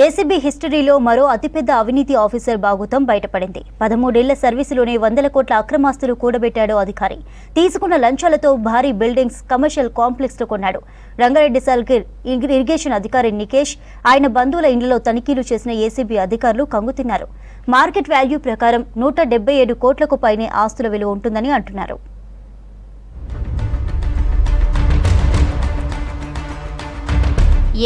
ACB హిస్టరీలో మరో అతిపెద్ద అవినీతి ఆఫీసర్ బాగుతం బయటపడింది. 13 ఏళ్ల సర్వీసులోనే 100 కోట్ల అక్రమాస్తులు కూడబెట్టాడు అధికారి. తీసుకున్న లంచాలతో భారీ బిల్డింగ్స్, కమర్షియల్ కాంప్లెక్స్ లో కొన్నాడు. రంగారెడ్డి సర్కిల్ ఇరిగేషన్ అధికారి నికేష్, ఆయన బంధువుల ఇండ్లలో తనిఖీలు చేసిన ఏసీబీ అధికారులు కంగుతిన్నారు. మార్కెట్ వాల్యూ ప్రకారం 177 కోట్లకు పైనే ఆస్తుల విలువ ఉంటుందని అంటున్నారు.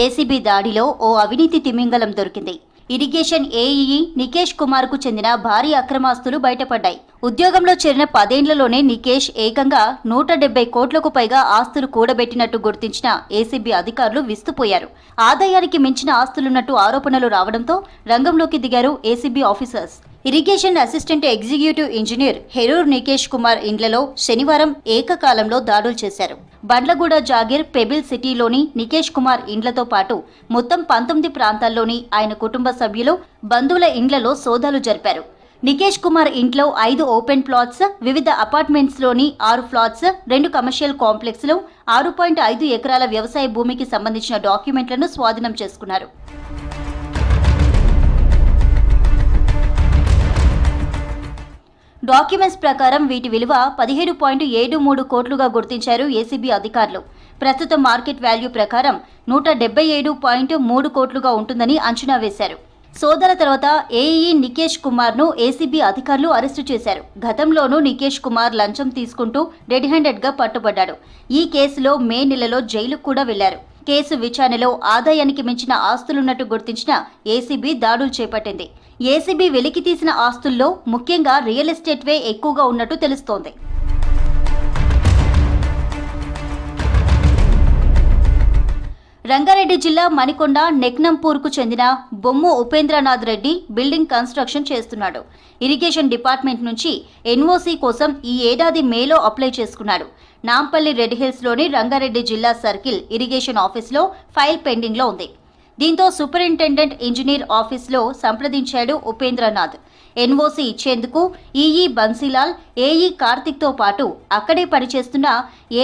ఏసీబీ దాడిలో ఓ అవినీతి తిమింగలం దొరికింది. ఇరిగేషన్ ఏఈఈ నికేష్ కుమార్ కు చెందిన భారీ అక్రమాస్తులు బయటపడ్డాయి. ఉద్యోగంలో చేరిన 10 ఏళ్లలోనే నికేష్ ఏకంగా 170 కోట్లకు పైగా ఆస్తులు కూడబెట్టినట్టు గుర్తించిన ఏసీబీ అధికారులు విస్తుపోయారు. ఆదాయానికి మించిన ఆస్తులున్నట్టు ఆరోపణలు రావడంతో రంగంలోకి దిగారు ACB officers. Irrigation assistant executive engineer Herur Nikesh Kumar ఇండ్లలో శనివారం ఏకకాలంలో దాడులు చేశారు. బండ్లగూడ జాగీర్ పెబిల్ సిటీలోని నికేష్ కుమార్ ఇండ్లతో పాటు మొత్తం 19 ప్రాంతాల్లోని ఆయన కుటుంబ సభ్యులు, బంధువుల ఇండ్లలో సోదాలు జరిపారు. నికేష్ కుమార్ ఇంట్లో 5 ఓపెన్ ప్లాట్స్, వివిధ అపార్ట్మెంట్స్లోని 6 ఫ్లాట్స్, 2 కమర్షియల్ కాంప్లెక్స్లు, 6.5 ఎకరాల వ్యవసాయ భూమికి సంబంధించిన డాక్యుమెంట్లను స్వాధీనం చేసుకున్నారు. డాక్యుమెంట్స్ ప్రకారం వీటి విలువ 17.73 కోట్లుగా గుర్తించారు ఏసీబీ అధికారులు. ప్రస్తుత మార్కెట్ వాల్యూ ప్రకారం 177.3 కోట్లుగా ఉంటుందని అంచనా వేశారు. సోదాల తర్వాత ఏఈఈ నికేష్ కుమార్ ను ఏసీబీ అధికారులు అరెస్టు చేశారు. గతంలోనూ నికేష్ కుమార్ లంచం తీసుకుంటూ రెడ్ హ్యాండెడ్ గా పట్టుబడ్డాడు. ఈ కేసులో మే నెలలో జైలుకు కూడా వెళ్లారు. కేసు విచారణలో ఆదాయానికి మించిన ఆస్తులున్నట్టు గుర్తించిన ఏసీబీ దాడులు చేపట్టింది. ఏసీబీ వెలికి తీసిన ఆస్తుల్లో ముఖ్యంగా రియల్ ఎస్టేట్ వే ఎక్కువగా ఉన్నట్టు తెలుస్తోంది. రంగారెడ్డి జిల్లా మణికొండ నెక్నంపూర్కు చెందిన బొమ్ము ఉపేంద్రనాథ్ రెడ్డి బిల్డింగ్ కన్స్ట్రక్షన్ చేస్తున్నాడు. ఇరిగేషన్ డిపార్ట్మెంట్ నుంచి ఎన్ఓసీ కోసం ఈ ఏడాది మేలో అప్లై చేసుకున్నాడు. నాంపల్లి రెడ్ హిల్స్లోని రంగారెడ్డి జిల్లా సర్కిల్ ఇరిగేషన్ ఆఫీస్లో ఫైల్ పెండింగ్లో ఉంది. దీంతో సూపరింటెండెంట్ ఇంజనీర్ ఆఫీస్లో సంప్రదించాడు ఉపేంద్రనాథ్. ఎన్ఓసీ ఇచ్చేందుకు ఈఈ బన్సీలాల్, ఏఈ కార్తిక్తో పాటు అక్కడే పనిచేస్తున్న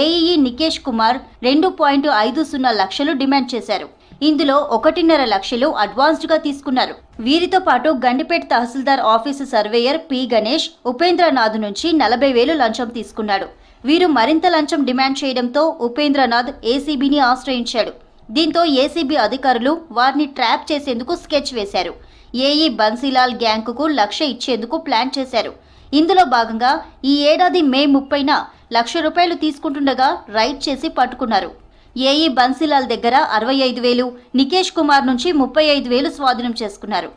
ఏఈఈ నికేష్ కుమార్ 2.50 లక్షలు డిమాండ్ చేశారు. ఇందులో 1.5 లక్షలు అడ్వాన్స్డ్గా తీసుకున్నారు. వీరితో పాటు Gandipet tahsildar office surveyor P Ganesh Upendranath నుంచి 40,000 లంచం తీసుకున్నాడు. వీరు మరింత లంచం డిమాండ్ చేయడంతో ఉపేంద్రనాథ్ ఏసీబీని ఆశ్రయించాడు. దీంతో ఏసీబీ అధికారులు వారిని ట్రాప్ చేసేందుకు స్కెచ్ వేశారు. ఏఈ బన్సీలాల్ గ్యాంగ్కు 1 లక్ష ఇచ్చేందుకు ప్లాన్ చేశారు. ఇందులో భాగంగా ఈ ఏడాది మే 30న 1 లక్ష రూపాయలు తీసుకుంటుండగా రైడ్ చేసి పట్టుకున్నారు. ఏఈ బన్సీలాల్ దగ్గర 65,000, నికేష్ కుమార్ నుంచి 35,000 స్వాధీనం చేసుకున్నారు.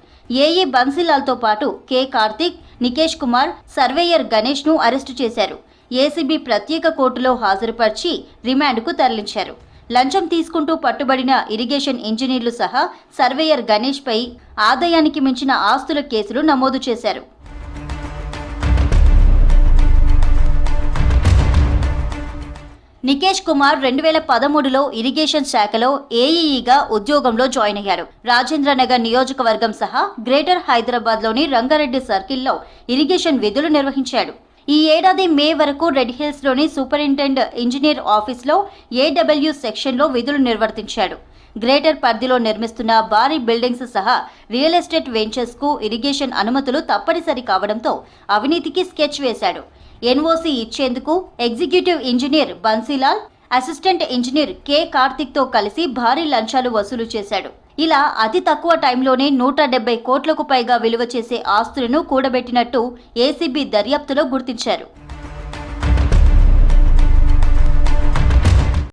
ఏఈ బన్సీలాల్తో పాటు కె కార్తిక్, నికేష్ కుమార్, సర్వేయర్ గణేష్ను అరెస్టు చేశారు. ఏసీబీ ప్రత్యేక కోర్టులో హాజరుపరిచి రిమాండ్కు తరలించారు. లంచం తీసుకుంటూ పట్టుబడిన ఇరిగేషన్ ఇంజనీర్లు సహా సర్వేయర్ గణేష్పై ఆదాయానికి మించిన ఆస్తుల కేసులు నమోదు చేశారు. నికేష్ కుమార్ 2013లో ఇరిగేషన్ శాఖలో ఏఈఈగా ఉద్యోగంలో జాయిన్ అయ్యారు. రాజేంద్రనగర్ నియోజకవర్గం సహా గ్రేటర్ హైదరాబాద్లోని రంగారెడ్డి సర్కిల్లో ఇరిగేషన్ విధులు నిర్వహించాడు. ఈ ఏడాది మే వరకు రెడ్ హిల్స్లోని సూపరింటెండెంట్ ఇంజనీర్ ఆఫీస్లో ఏడబ్ల్యూ సెక్షన్లో విధులు నిర్వర్తించాడు. గ్రేటర్ పరిధిలో నిర్మిస్తున్న భారీ బిల్డింగ్స్ సహా రియల్ ఎస్టేట్ వెంచర్స్కు ఇరిగేషన్ అనుమతులు తప్పనిసరి కావడంతో అవినీతికి స్కెచ్ వేశాడు. ఎన్ఓసీ ఇచ్చేందుకు executive engineer Bansilal, assistant engineer K కార్తిక్తో కలిసి భారీ లంచాలు వసూలు చేశాడు. ఇలా అతి తక్కువ టైంలోనే 170 కోట్లకు పైగా విలువ చేసే ఆస్తులను కూడబెట్టినట్టు ఏసీబీ దర్యాప్తులో గుర్తించారు.